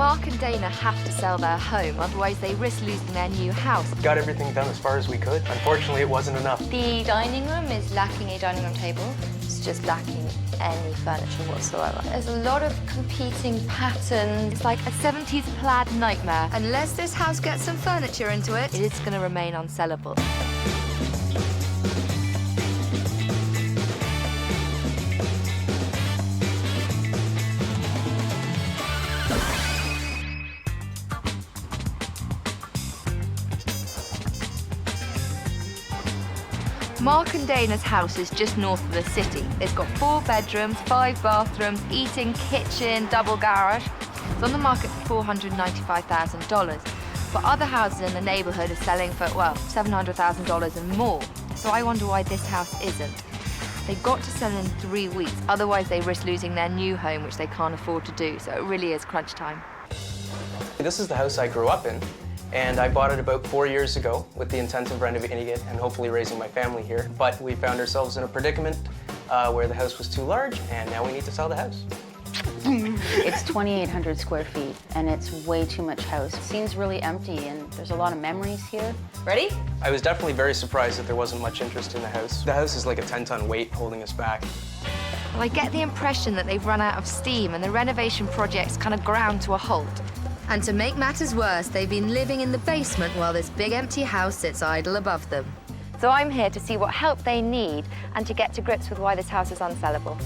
Mark and Dana have to sell their home, otherwise they risk losing their new house. Got everything done as far as we could. Unfortunately, it wasn't enough. The dining room is lacking a dining room table. It's just lacking any furniture whatsoever. There's a lot of competing patterns. It's like a 70s plaid nightmare. Unless this house gets some furniture into it, it is going to remain unsellable. Mark and Dana's house is just north of the city. It's got 4 bedrooms, 5 bathrooms, eating, kitchen, double garage. It's on the market for $495,000. But other houses in the neighborhood are selling for, well, $700,000 and more. So I wonder why this house isn't. They've got to sell in 3 weeks, otherwise they risk losing their new home, which they can't afford to do. So it really is crunch time. This is the house I grew up in. And I bought it about 4 years ago with the intent of renovating it and hopefully raising my family here. But we found ourselves in a predicament where the house was too large, and now we need to sell the house. It's 2,800 square feet, and it's way too much house. It seems really empty, and there's a lot of memories here. Ready? I was definitely very surprised that there wasn't much interest in the house. The house is like a 10-ton weight holding us back. Well, I get the impression that they've run out of steam and the renovation project's kind of ground to a halt. And to make matters worse, they've been living in the basement while this big empty house sits idle above them. So I'm here to see what help they need and to get to grips with why this house is unsellable.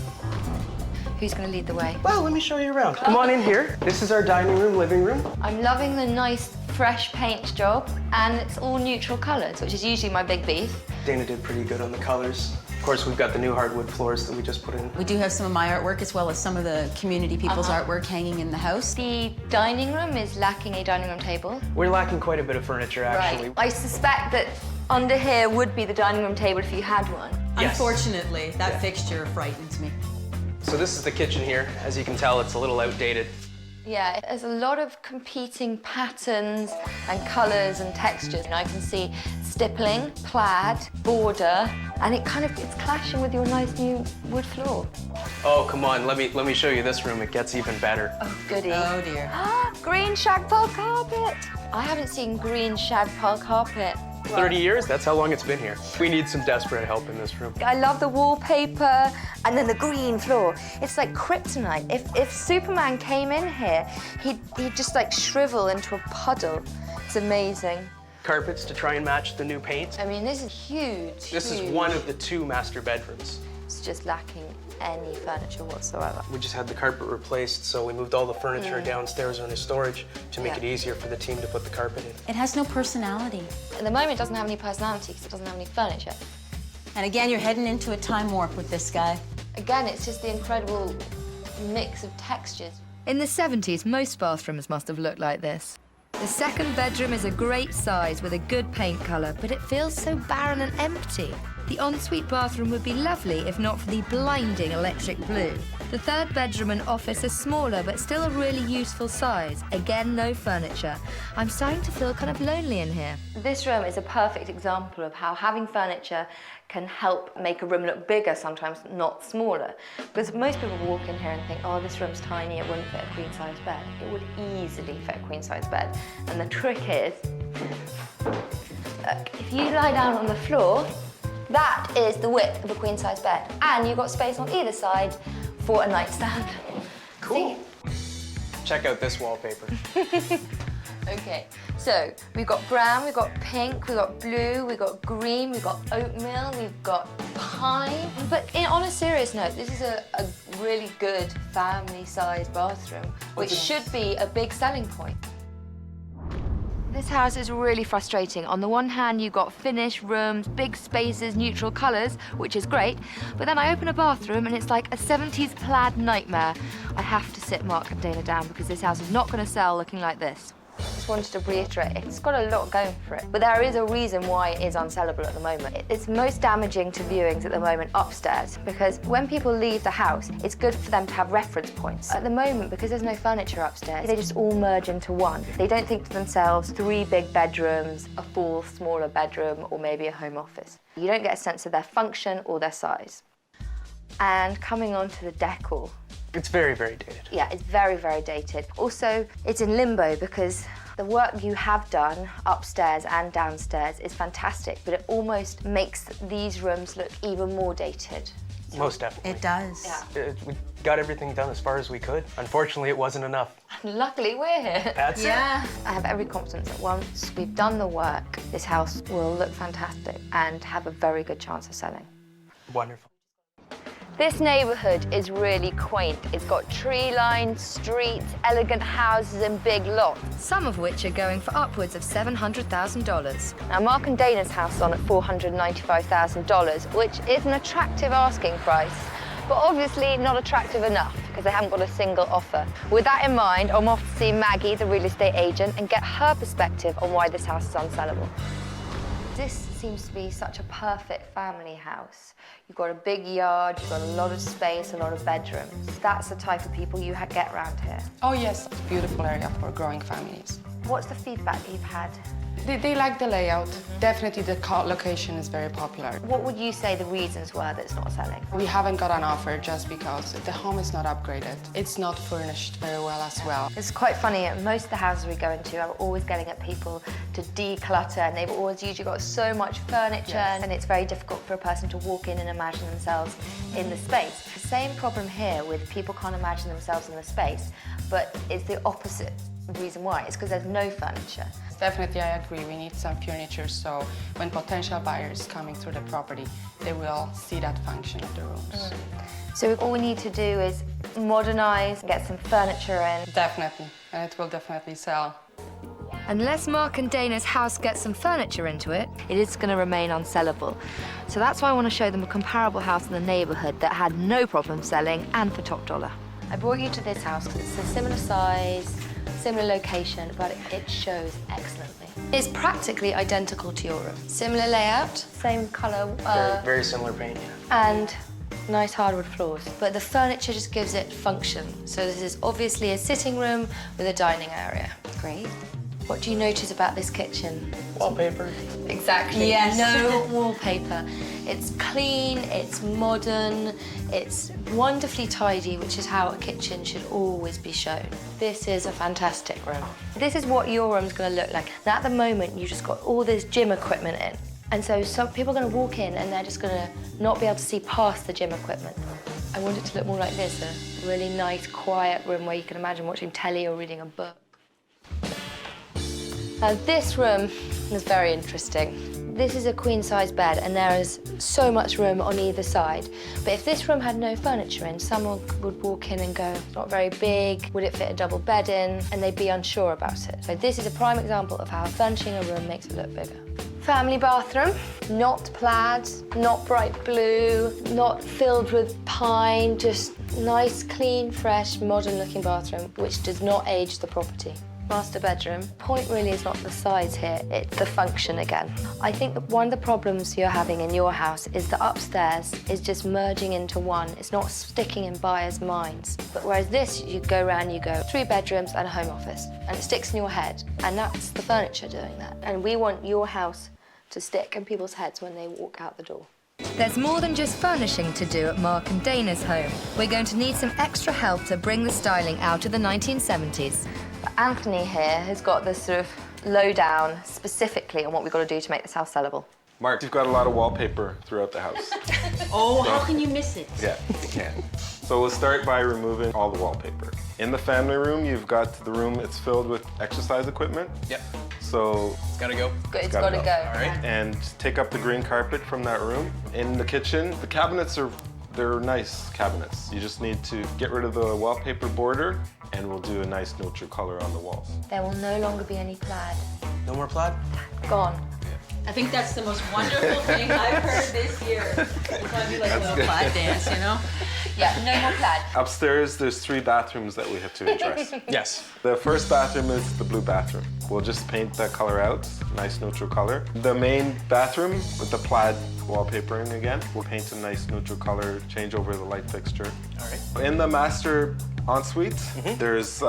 Who's going to lead the way? Well, let me show you around. Come on in here. This is our dining room, living room. I'm loving the nice, fresh paint job, and it's all neutral colours, which is usually my big beef. Dana did pretty good on the colors. Of course, we've got the new hardwood floors that we just put in. We do have some of my artwork as well as some of the community people's artwork hanging in the house. The dining room is lacking a dining room table. We're lacking quite a bit of furniture, actually. Right. I suspect that under here would be the dining room table if you had one. Yes. Unfortunately, that fixture frightens me. So this is the kitchen here. As you can tell, it's a little outdated. Yeah, there's a lot of competing patterns and colours and textures. And I can see stippling, plaid, border, and it's clashing with your nice new wood floor. Oh, come on, let me show you this room. It gets even better. Oh, goody. Oh, dear. Green shag pile carpet. I haven't seen green shag pile carpet. 30 years, that's how long it's been here. We need some desperate help in this room. I love the wallpaper and then the green floor. It's like kryptonite. If Superman came in here, he'd just like shrivel into a puddle. It's amazing. Carpets to try and match the new paint. I mean, this is huge. This is one of the 2 master bedrooms. It's just lacking any furniture whatsoever. We just had the carpet replaced, so we moved all the furniture downstairs into storage to make it easier for the team to put the carpet in. It has no personality. At the moment, it doesn't have any personality because it doesn't have any furniture. And again, you're heading into a time warp with this guy. Again, it's just the incredible mix of textures. In the 70s, most bathrooms must have looked like this. The second bedroom is a great size with a good paint colour, but it feels so barren and empty. The ensuite bathroom would be lovely if not for the blinding electric blue. The third bedroom and office are smaller, but still a really useful size. Again, no furniture. I'm starting to feel kind of lonely in here. This room is a perfect example of how having furniture can help make a room look bigger, sometimes not smaller. Because most people walk in here and think, oh, this room's tiny, it wouldn't fit a queen-size bed. It would easily fit a queen-size bed. And the trick is, look, if you lie down on the floor, that is the width of a queen-size bed. And you've got space on either side for a nightstand. Cool. See? Check out this wallpaper. Okay, so we've got brown, we've got pink, we've got blue, we've got green, we've got oatmeal, we've got pine. But on a serious note, this is a really good family-sized bathroom, which should be a big selling point. This house is really frustrating. On the one hand, you've got finished rooms, big spaces, neutral colours, which is great, but then I open a bathroom and it's like a 70s plaid nightmare. I have to sit Mark and Dana down because this house is not going to sell looking like this. Just wanted to reiterate, it's got a lot going for it, but there is a reason why it is unsellable at the moment. It's most damaging to viewings at the moment upstairs, because when people leave the house, it's good for them to have reference points. At the moment, because there's no furniture upstairs, they just all merge into one. They don't think to themselves, 3 big bedrooms, a 4th smaller bedroom, or maybe a home office. You don't get a sense of their function or their size. And coming on to the decor. It's very, very dated. Yeah, it's very, very dated. Also, it's in limbo because the work you have done upstairs and downstairs is fantastic, but it almost makes these rooms look even more dated. Most definitely. It does. Yeah. We got everything done as far as we could. Unfortunately, it wasn't enough. Luckily, we're here. That's it. Yeah. I have every confidence that once we've done the work, this house will look fantastic and have a very good chance of selling. Wonderful. This neighbourhood is really quaint. It's got tree-lined streets, elegant houses and big lots. Some of which are going for upwards of $700,000. Now, Mark and Dana's house is on at $495,000, which is an attractive asking price, but obviously not attractive enough because they haven't got a single offer. With that in mind, I'm off to see Maggie, the real estate agent, and get her perspective on why this house is unsellable. This seems to be such a perfect family house. You've got a big yard, you've got a lot of space, a lot of bedrooms. That's the type of people you get around here. Oh yes, beautiful area for growing families. What's the feedback you've had? They like the layout. Definitely the location is very popular. What would you say the reasons were that it's not selling? We haven't got an offer just because the home is not upgraded. It's not furnished very well as well. It's quite funny, most of the houses we go into, I'm always getting at people to declutter, and they've always usually got so much furniture, Yes. and it's very difficult for a person to walk in and imagine themselves in the space. The same problem here with people can't imagine themselves in the space, but it's the opposite reason why. It's because there's no furniture. Definitely, I agree. We need some furniture so when potential buyers coming through the property, they will see that function of the rooms. So all we need to do is modernise, get some furniture in. Definitely, and it will definitely sell. Unless Mark and Dana's house gets some furniture into it, It is going to remain unsellable. So that's why I want to show them a comparable house in the neighbourhood that had no problem selling and for top dollar. I brought you to this house because it's a similar size, similar location, but it shows excellently. it's practically identical to your room. Similar layout, Same colour Very similar paint, yeah. and nice hardwood floors. but the furniture just gives it function. So this is obviously a sitting room with a dining area. Great. What do you notice about this kitchen? Wallpaper. Exactly. Yes. No wallpaper. It's clean, it's modern, it's wonderfully tidy, which is how a kitchen should always be shown. This is a fantastic room. This is what your room's going to look like. Now, at the moment, you just got all this gym equipment in. And so some people are going to walk in and they're just going to not be able to see past the gym equipment. I want it to look more like this, a really nice, quiet room where you can imagine watching telly or reading a book. Now, this room is very interesting. This is a queen-size bed and there is so much room on either side. But if this room had no furniture in, someone would walk in and go, it's not very big, would it fit a double bed in? And they'd be unsure about it. So this is a prime example of how furnishing a room makes it look bigger. Family bathroom, not plaid, not bright blue, not filled with pine, just nice, clean, fresh, modern-looking bathroom, which does not age the property. Master bedroom. Point really is not the size here, it's the function again. I think that one of the problems you're having in your house is the upstairs is just merging into one. It's not sticking in buyers' minds. But whereas this, you go around, you go 3 bedrooms and a home office, and it sticks in your head, and that's the furniture doing that. And we want your house to stick in people's heads when they walk out the door. There's more than just furnishing to do at Mark and Dana's home. We're going to need some extra help to bring the styling out of the 1970s. But Anthony here has got this sort of lowdown specifically on what we've got to do to make this house sellable. Mark, you've got a lot of wallpaper throughout the house. Oh, how can you miss it? Yeah, you can. So we'll start by removing all the wallpaper. In the family room, you've got the room, it's filled with exercise equipment. Yep. So It's gotta go. It's got to go. All right. and take up the green carpet from that room. In the kitchen, the cabinets they're nice cabinets. You just need to get rid of the wallpaper border and we'll do a nice neutral color on the walls. There will no longer be any plaid. No more plaid? Gone. I think that's the most wonderful thing I've heard this year. It's gonna be like a little plaid dance, you know? Yeah, no more plaid. Upstairs, there's 3 bathrooms that we have to address. Yes. The first bathroom is the blue bathroom. We'll just paint that color out, nice neutral color. The main bathroom with the plaid wallpapering again, we'll paint a nice neutral color, change over the light fixture. All right. In the master ensuite. There's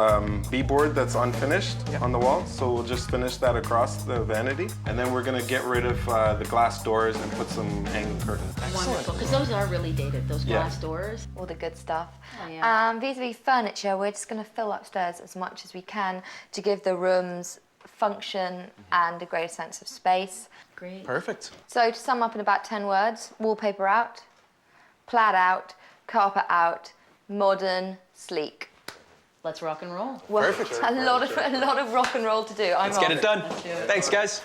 B-board that's unfinished on the wall, so we'll just finish that across the vanity. And then we're gonna get rid of the glass doors and put some hanging curtains. Wonderful, because those are really dated, those glass doors. All the good stuff. Oh, yeah. Vis-a-vis furniture, we're just going to fill upstairs as much as we can to give the rooms function and a greater sense of space. Great. Perfect. So to sum up in about 10 words, wallpaper out, plaid out, carpet out, modern, sleek. Let's rock and roll. Well, Perfect. a lot of rock and roll to do. Let's get it done. do it. Thanks, guys.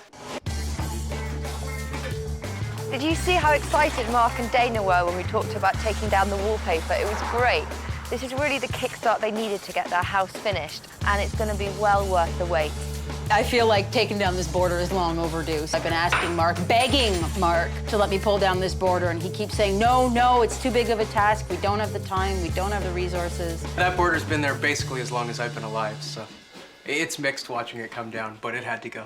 Did you see how excited Mark and Dana were when we talked about taking down the wallpaper? It was great. This is really the kickstart they needed to get their house finished, and it's going to be well worth the wait. I feel like taking down this border is long overdue. I've been asking Mark, begging Mark to let me pull down this border, and he keeps saying, no, it's too big of a task. We don't have the time, we don't have the resources. That border's been there basically as long as I've been alive, so it's mixed watching it come down, but it had to go.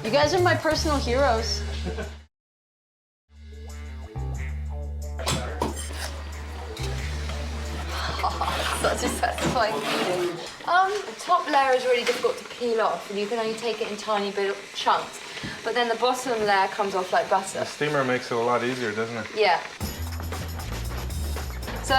You guys are my personal heroes. Such a satisfying feeling. The top layer is really difficult to peel off, and you can only take it in tiny bit of chunks. But then the bottom layer comes off like butter. The steamer makes it a lot easier, doesn't it? Yeah. So,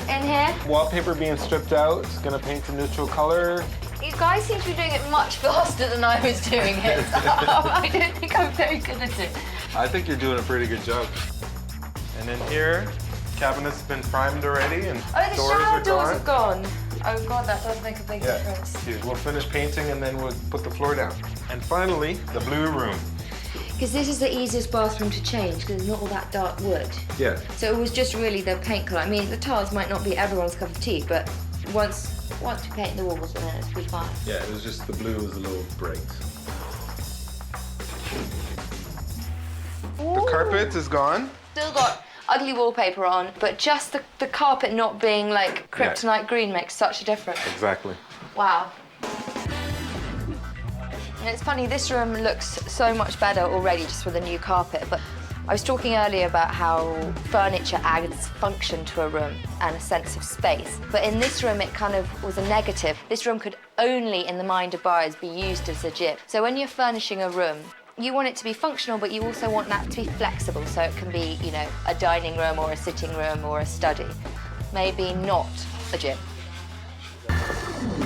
in here, Wallpaper being stripped out, it's gonna paint a neutral color. you guys seem to be doing it much faster than I was doing it. I don't think I'm very good at it. I think you're doing a pretty good job. And in here, cabinets have been primed already, and Oh, the doors shower are doors gone. are gone. Oh God, that does make a big Yeah, difference. we'll finish painting and then we'll put the floor down. And finally, the blue room. Because this is the easiest bathroom to change, because it's not all that dark wood. Yeah. So it was just really the paint colour. I mean, the tiles might not be everyone's cup of tea, but once we paint the walls, then it's pretty fine. Yeah, it was just the blue was a little bright. The carpet is gone. Still got ugly wallpaper on, but just the carpet not being like kryptonite green makes such a difference. Exactly. Wow. And it's funny, this room looks so much better already just with a new carpet, but I was talking earlier about how furniture adds function to a room and a sense of space. But in this room, it kind of was a negative. This room could only, in the mind of buyers, be used as a gym. So when you're furnishing a room, you want it to be functional, but you also want that to be flexible, so it can be, you know, a dining room or a sitting room or a study. Maybe not a gym.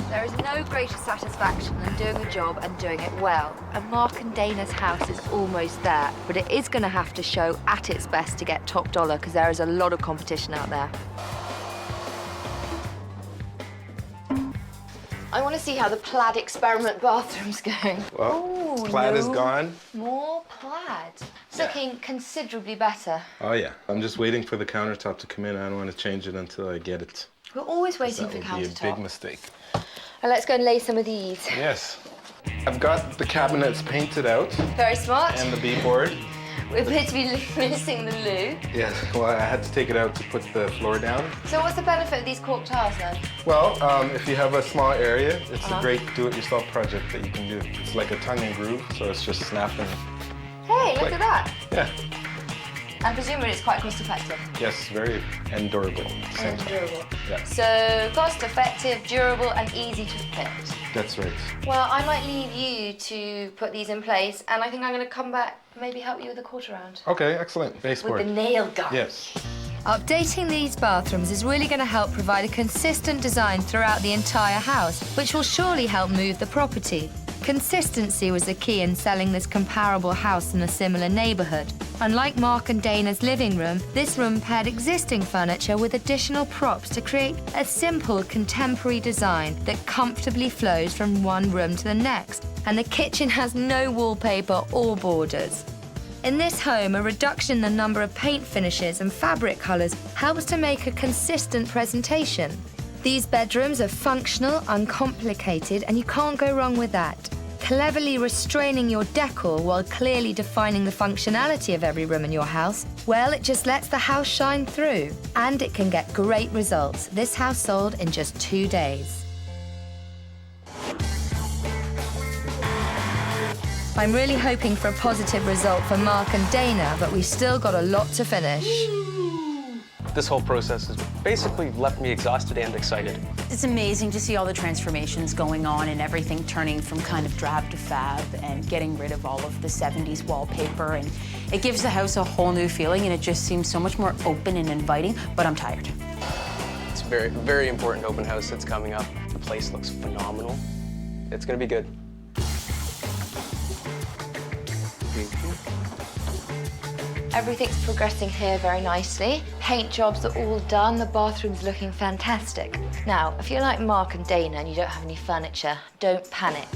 There is no greater satisfaction than doing a job and doing it well. And Mark and Dana's house is almost there, but it is going to have to show at its best to get top dollar, because there is a lot of competition out there. I want to see how the plaid experiment bathroom's going. Well, Ooh, plaid is no. gone. More plaid. It's Yeah. looking considerably better. Oh yeah, I'm just waiting for the countertop to come in. I don't want to change it until I get it. We're always waiting That for would be a countertop. big mistake. And let's go and lay some of these. Yes. I've got the cabinets painted out Very smart. and the B-board. We appear to be missing the loo. Yes, well, I had to take it out to put the floor down. So what's the benefit of these cork tiles then? Well, if you have a small area, it's a great do-it-yourself project that you can do. It's like a tongue and groove, so it's just snapping. Hey, look Like- at that. Yeah. And presumably it's quite cost effective. Yes, very and durable. at the same And time. durable. Yeah. So cost effective, durable and easy to fit. That's right. Well, I might leave you to put these in place, and I think I'm going to come back, maybe help you with the quarter round. Okay, excellent. With Baseboard. the nail gun. Yes. Updating these bathrooms is really going to help provide a consistent design throughout the entire house, which will surely help move the property. Consistency was the key in selling this comparable house in a similar neighborhood. Unlike Mark and Dana's living room, this room paired existing furniture with additional props to create a simple contemporary design that comfortably flows from one room to the next. And the kitchen has no wallpaper or borders. In this home, a reduction in the number of paint finishes and fabric colours helps to make a consistent presentation. These bedrooms are functional, uncomplicated, and you can't go wrong with that. Cleverly restraining your decor while clearly defining the functionality of every room in your house, well, it just lets the house shine through. And it can get great results. This house sold in just 2 days. I'm really hoping for a positive result for Mark and Dana, but we've still got a lot to finish. this whole process has basically left me exhausted and excited. It's amazing to see all the transformations going on and everything turning from kind of drab to fab and getting rid of all of the 70s wallpaper. And it gives the house a whole new feeling and it just seems so much more open and inviting, but I'm tired. It's a very, very important open house that's coming up. The place looks phenomenal. It's gonna be good. Everything's progressing here very nicely. Paint jobs are all done. The bathroom's looking fantastic. Now, if you're like Mark and Dana and you don't have any furniture, don't panic.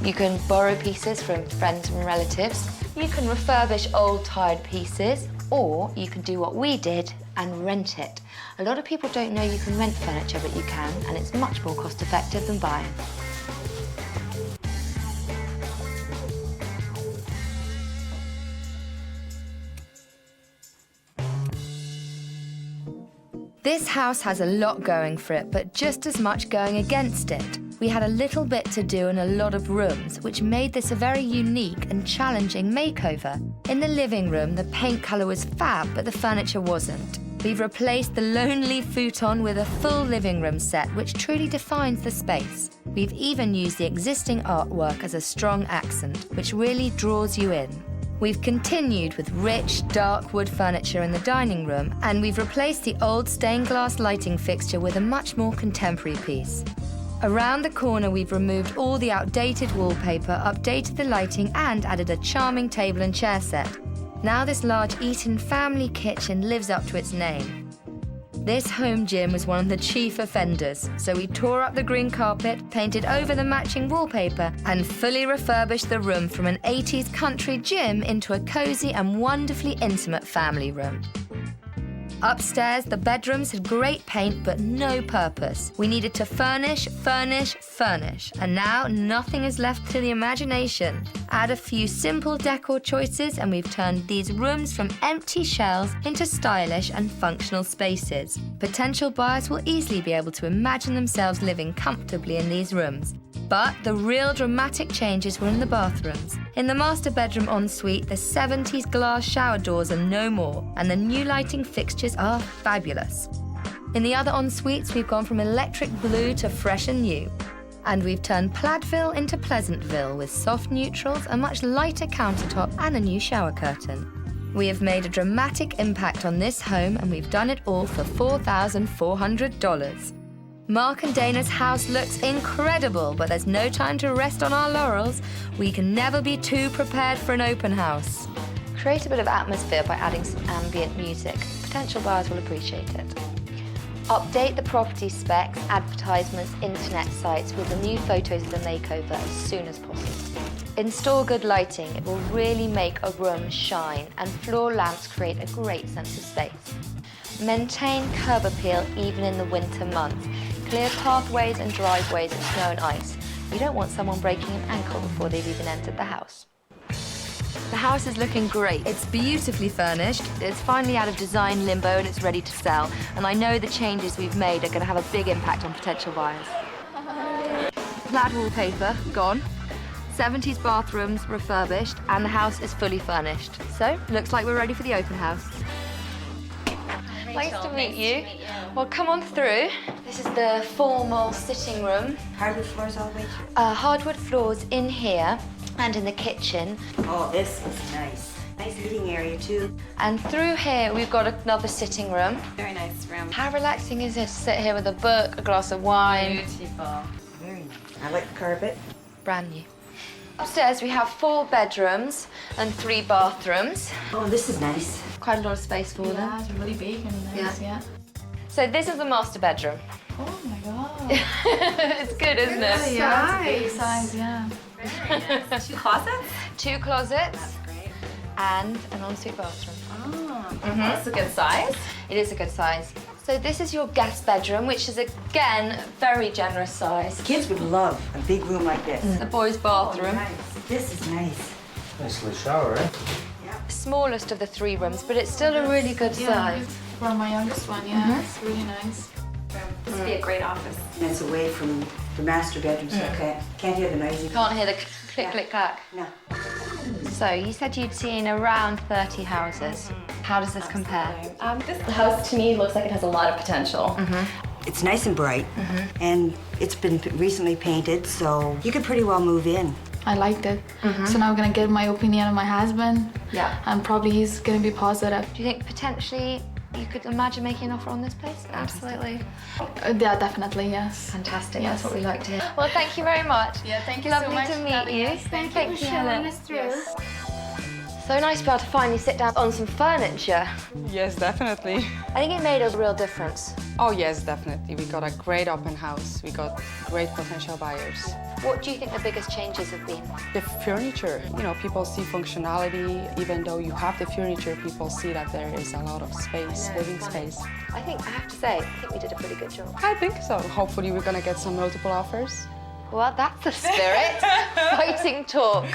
You can borrow pieces from friends and relatives. You can refurbish old, tired pieces, or you can do what we did and rent it. A lot of people don't know you can rent furniture, but you can, and it's much more cost-effective than buying. This house has a lot going for it, but just as much going against it. We had a little bit to do in a lot of rooms, which made this a very unique and challenging makeover. In the living room, the paint colour was fab, but the furniture wasn't. We've replaced the lonely futon with a full living room set, which truly defines the space. We've even used the existing artwork as a strong accent, which really draws you in. We've continued with rich, dark wood furniture in the dining room, and we've replaced the old stained glass lighting fixture with a much more contemporary piece. Around the corner, we've removed all the outdated wallpaper, updated the lighting, and added a charming table and chair set. Now this large Eaton family kitchen lives up to its name. This home gym was one of the chief offenders, so we tore up the green carpet, painted over the matching wallpaper, and fully refurbished the room from an 80s country gym into a cozy and wonderfully intimate family room. Upstairs, the bedrooms had great paint but no purpose. We needed to furnish, furnish, furnish, and now nothing is left to the imagination. Add a few simple decor choices and we've turned these rooms from empty shells into stylish and functional spaces. Potential buyers will easily be able to imagine themselves living comfortably in these rooms. But the real dramatic changes were in the bathrooms. In the master bedroom ensuite, the 70s glass shower doors are no more, and the new lighting fixtures are fabulous. In the other ensuites, we've gone from electric blue to fresh and new. And we've turned Plaidville into Pleasantville with soft neutrals, a much lighter countertop, and a new shower curtain. We have made a dramatic impact on this home, and we've done it all for $4,400. Mark and Dana's house looks incredible, but there's no time to rest on our laurels. We can never be too prepared for an open house. Create a bit of atmosphere by adding some ambient music. Potential buyers will appreciate it. Update the property specs, advertisements, internet sites with the new photos of the makeover as soon as possible. Install good lighting. It will really make a room shine, and floor lamps create a great sense of space. Maintain curb appeal even in the winter months. Clear pathways and driveways of snow and ice. You don't want someone breaking an ankle before they've even entered the house. The house is looking great. It's beautifully furnished. It's finally out of design limbo and it's ready to sell. And I know the changes we've made are going to have a big impact on potential buyers. Plaid wallpaper, gone. 70s bathrooms refurbished, and the house is fully furnished. So, looks like we're ready for the open house. Nice to meet you. Well, come on through. This is the formal sitting room. Hardwood floors all the way through? Hardwood floors in here and in the kitchen. Oh, this is nice. Nice eating area, too. And through here, we've got another sitting room. Very nice room. How relaxing is this? Sit here with a book, a glass of wine. Beautiful. Very nice. I like the carpet. Brand new. Upstairs, we have 4 bedrooms and 3 bathrooms. Oh, this is nice. Quite a lot of space for them. Yeah, it's really big and nice, yeah. So this is the master bedroom. Oh my god. It's good, isn't it? Yeah, it's a big size, yeah. Very nice. 2 closets? 2 closets. Great. And an ensuite bathroom. Oh, that's a good size. It is a good size. So this is your guest bedroom, which is again very generous size. Kids would love a big room like this. The boys' bathroom. Oh, nice. This is nice. Nice little shower, eh? Smallest of the 3 rooms, but it's still a really good size. From my youngest one, yeah. It's really nice. This would be a great office. And it's away from the master bedroom, so I can't hear the noise. You can't hear the click, click, clack. No. So you said you'd seen around 30 houses. How does this compare? This house to me looks like it has a lot of potential. It's nice and bright, and it's been recently painted, so you could pretty well move in. I liked it. So now I'm gonna get my opinion of my husband. Yeah. And probably he's gonna be positive. Do you think potentially you could imagine making an offer on this place? Absolutely. Yeah, definitely, yes. Fantastic, Yes. that's what we like to hear. Well, thank you very much. Yeah, thank you Lovely so much to for meet having you. us. Thank you for showing Helen. us through. So nice to be able to finally sit down on some furniture. Yes, definitely. I think it made a real difference. Oh yes, definitely. We got a great open house. We got great potential buyers. What do you think the biggest changes have been? The furniture, you know, people see functionality. Even though you have the furniture, people see that there is a lot of space, living space. I have to say, I think we did a pretty good job. I think so. Hopefully we're gonna get some multiple offers. Well, that's the spirit. Fighting talk.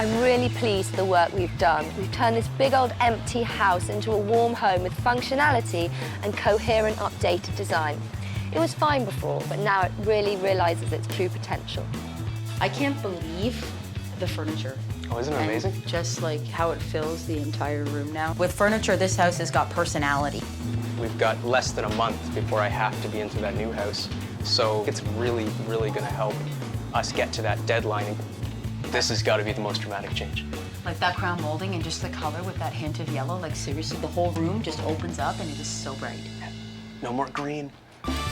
I'm really pleased with the work we've done. We've turned this big old empty house into a warm home with functionality and coherent updated design. It was fine before, but now it really realizes its true potential. I can't believe the furniture. Oh, isn't it amazing? And just like how it fills the entire room now. With furniture, this house has got personality. We've got less than a month before I have to be into that new house. So it's really, really gonna help us get to that deadline. This has got to be the most dramatic change. Like that crown molding and just the color with that hint of yellow, like seriously, the whole room just opens up and it is so bright. No more green.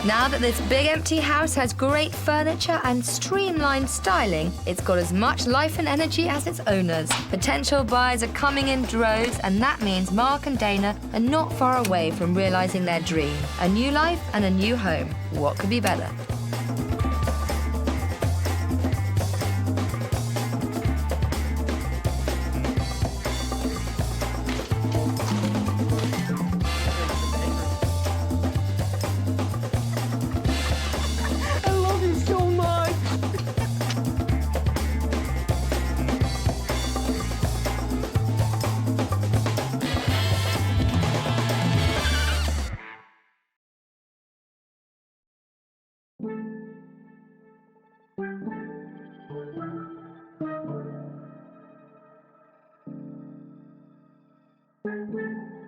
Now that this big empty house has great furniture and streamlined styling, it's got as much life and energy as its owners. Potential buyers are coming in droves, and that means Mark and Dana are not far away from realizing their dream. A new life and a new home. What could be better? Thank you.